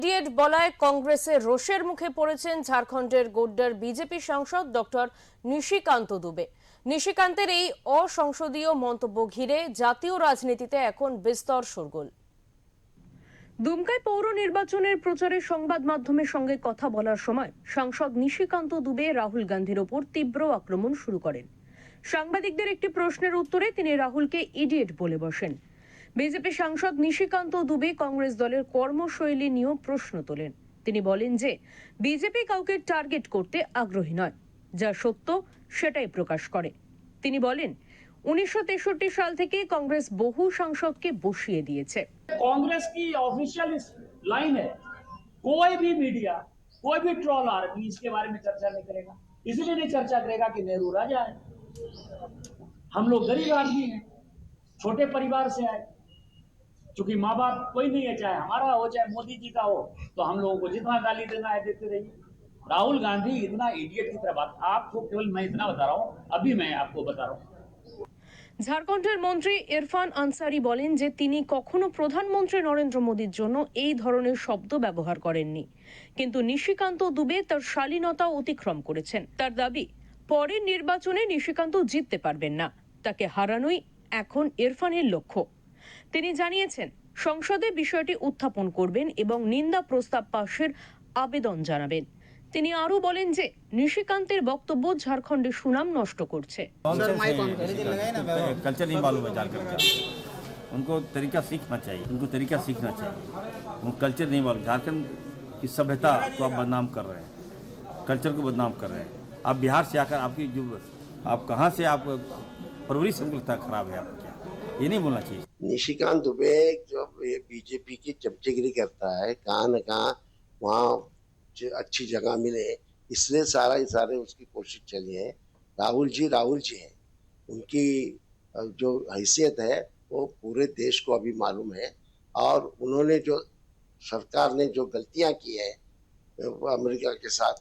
Idiot বলায় কংগ্রেসের রোষের মুখে পড়েছেন ঝাড়খণ্ডের গোড্ডার বিজেপি সাংসদ ডক্টর নিশিকান্ত দুবে। নিশিকান্তের এই অসংসদীয় মন্তব্য ঘিরে জাতীয় রাজনীতিতে এখন বিস্তর শোরগোল। দুমকায় পৌর নির্বাচনের প্রচারে সংবাদ মাধ্যমের সঙ্গে কথা বলার সময় সাংসদ নিশিকান্ত দুবে রাহুল গান্ধীর ওপর তীব্র আক্রমণ শুরু করেন। সাংবাদিকদের একটি প্রশ্নের উত্তরে তিনি রাহুলকে ইডিয়েট বলে বসেন। বিজেপি সাংসদ নিশিকান্ত দুবে কংগ্রেস দলের কর্মশৈলী নিয়েও প্রশ্ন তোলেন। তিনি বলেন যে বিজেপি কাউকে টার্গেট করতে আগ্রহী নয়, যা সত্য সেটাই প্রকাশ করে। তিনি বলেন 1963 সাল থেকে কংগ্রেস বহু সাংসদকে বসিয়ে দিয়েছে। कांग्रेस की ऑफिशियल लाइन है, कोई भी मीडिया, कोई भी ट्रोलर भी इसके बारे में चर्चा नहीं करेगा। इसलिए नहीं चर्चा करेगा कि नेहरू राजा है। हम लोग गरीब आदमी हैं, छोटे परिवार से आए, क्योंकि माँ बाप कोई नहीं है, चाहे हमारा हो चाहे मोदी जी का हो, तो हम लोगों को जितना गाली देना है देते रहिए। राहुल गांधी इतना इडियट की तरह बात, आपको केवल मैं इतना बता रहा हूँ, अभी मैं आपको बता रहा हूँ। ঝাড়খণ্ডের মন্ত্রী ইরফান আনসারি বলেন যে তিনি কখনো প্রধানমন্ত্রী নরেন্দ্র মোদীর জন্য এই ধরনের শব্দ ব্যবহার করেননি, কিন্তু নিশিকান্ত দুবে তার শালীনতা অতিক্রম করেছেন। তার দাবি পরের নির্বাচনে নিশিকান্ত জিততে পারবেন না, তাকে হারানোই এখন ইরফানের লক্ষ্য। তিনি জানিয়েছেন সংসদে বিষয়টি উত্থাপন করবেন এবং নিন্দা প্রস্তাব পাশের আবেদন জানাবেন। তিনি আরো বলেন যে নিশিকান্তের বক্তব্য ঝাড়খণ্ডের সুনাম নষ্ট করছে। कल्चर नहीं मालूम है झारखंड का, उनको तरीका सीखना चाहिए, उनको तरीका सीखना चाहिए। उनको कल्चर नहीं मालूम, झारखंड की सभ्यता को आप बदनाम कर रहे हैं, कल्चर को बदनाम कर रहे हैं। आप बिहार से आकर आपकी जो आप कहाँ से आप परवरिश हमको लगता है खराब है आपकी, ये नहीं बोलना चाहिए। निशिकांत दुबे जब ये बीजेपी की चमचेगिरी करता है, कहाँ न कहाँ वहाँ अच्छी जगह मिले, इसलिए सारे उसकी कोशिश चली है। राहुल जी हैं, उनकी जो हैसियत है वो पूरे देश को अभी मालूम है। और उन्होंने जो सरकार ने जो गलतियां की है, अमेरिका के साथ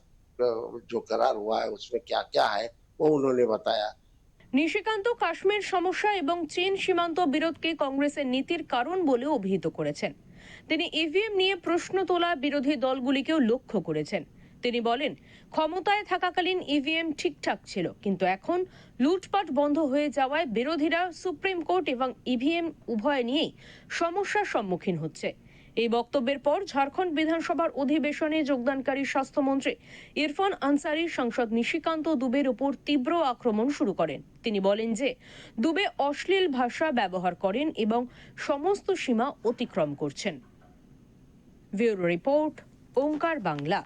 जो करार हुआ है उसमें क्या क्या है वो उन्होंने बताया। নিশিকান্ত কাশ্মীর সমস্যা এবং চীন সীমান্ত বিরোধকে কংগ্রেসের নীতির কারণ বলে অভিহিত করেছেন। তিনি ইভিএম নিয়ে প্রশ্ন তোলা বিরোধী দলগুলিকেও লক্ষ্য করেছেন। তিনি বলেন ক্ষমতায় থাকাকালীন ইভিএম ঠিকঠাক ছিল, কিন্তু এখন লুটপাট বন্ধ হয়ে যাওয়ায় বিরোধীরা সুপ্রিম কোর্ট এবং ইভিএম উভয় নিয়েই সমস্যার সম্মুখীন হচ্ছে। এই বক্তব্যের পর ঝাড়খণ্ড বিধানসভার অধিবেশনে যোগদানকারী স্বাস্থ্যমন্ত্রী ইরফান আনসারি সাংসদ নিশিকান্ত দুবের উপর তীব্র আক্রমণ শুরু করেন। তিনি বলেন যে দুবে অশ্লীল ভাষা ব্যবহার করেন এবং সমস্ত সীমা অতিক্রম করছেন। ব্যুরো রিপোর্ট, ওঙ্কার বাংলা।